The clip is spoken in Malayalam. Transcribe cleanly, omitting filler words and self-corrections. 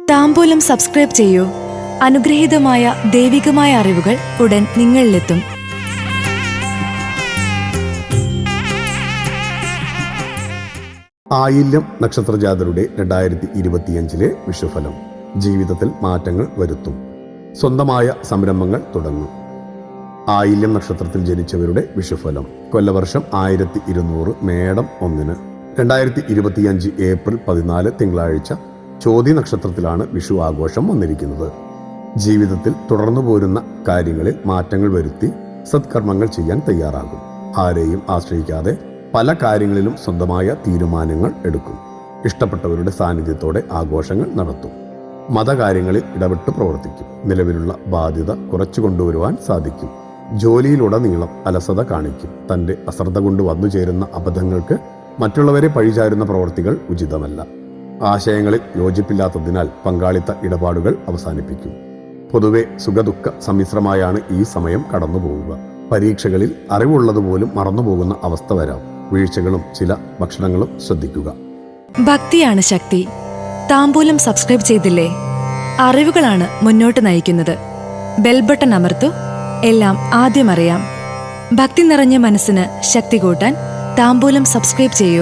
താംബൂലം സബ്സ്ക്രൈബ് ചെയ്യൂ. അനുഗ്രഹീതമായ ദൈവികമായ അറിവുകൾ ഉടൻ നിങ്ങളിലെത്തും. ആയില്യം നക്ഷത്രജാതരുടെ 2025 വിഷുഫലം. ജീവിതത്തിൽ മാറ്റങ്ങൾ വരുത്തും. സ്വന്തമായ സംരംഭങ്ങൾ തുടങ്ങും. ആയില്യം നക്ഷത്രത്തിൽ ജനിച്ചവരുടെ വിഷുഫലം. കൊല്ലവർഷം 1200 മേടം 1. 2025 ഏപ്രിൽ 14 തിങ്കളാഴ്ച ചോതി നക്ഷത്രത്തിലാണ് വിഷു ആഘോഷം വന്നിരിക്കുന്നത്. ജീവിതത്തിൽ തുടർന്നു പോരുന്ന കാര്യങ്ങളിൽ മാറ്റങ്ങൾ വരുത്തി സത്കർമ്മങ്ങൾ ചെയ്യാൻ തയ്യാറാകും. ആരെയും ആശ്രയിക്കാതെ പല കാര്യങ്ങളിലും സ്വന്തമായ തീരുമാനങ്ങൾ എടുക്കും. ഇഷ്ടപ്പെട്ടവരുടെ സാന്നിധ്യത്തോടെ ആഘോഷങ്ങൾ നടത്തും. മതകാര്യങ്ങളിൽ ഇടപെട്ട് പ്രവർത്തിക്കും. നിലവിലുള്ള ബാധ്യത കുറച്ചു കൊണ്ടുവരുവാൻ സാധിക്കും. ജോലിയിലുടനീളം അലസത കാണിക്കും. തൻ്റെ അശ്രദ്ധ കൊണ്ട് വന്നു ചേരുന്ന അബദ്ധങ്ങൾക്ക് മറ്റുള്ളവരെ പഴിചാരുന്ന പ്രവർത്തികൾ ഉചിതമല്ല. ആശയങ്ങളിൽ യോജിപ്പില്ലാത്തതിനാൽ പങ്കാളിത്ത ഇടപാടുകൾ അവസാനിപ്പിക്കും. പൊതുവെ സുഖദുഃഖ സമ്മിശ്രമായാണ് ഈ സമയം കടന്നുപോവുക. പരീക്ഷകളിൽ അറിവുള്ളതുപോലും മറന്നുപോകുന്ന അവസ്ഥ വരാം. വീഴ്ചകളും ചില ഭക്ഷണങ്ങളും ശ്രദ്ധിക്കുക. ഭക്തിയാണ് ശക്തി. താംബൂലം സബ്സ്ക്രൈബ് ചെയ്തില്ലേ? അറിവുകളാണ് മുന്നോട്ട് നയിക്കുന്നത്. ബെൽ ബട്ടൺ അമർത്തു. എല്ലാം ആദ്യം അറിയാം. ഭക്തി നിറഞ്ഞ മനസ്സിന് ശക്തി കൂട്ടാൻ താംബൂലം സബ്സ്ക്രൈബ് ചെയ്യൂ.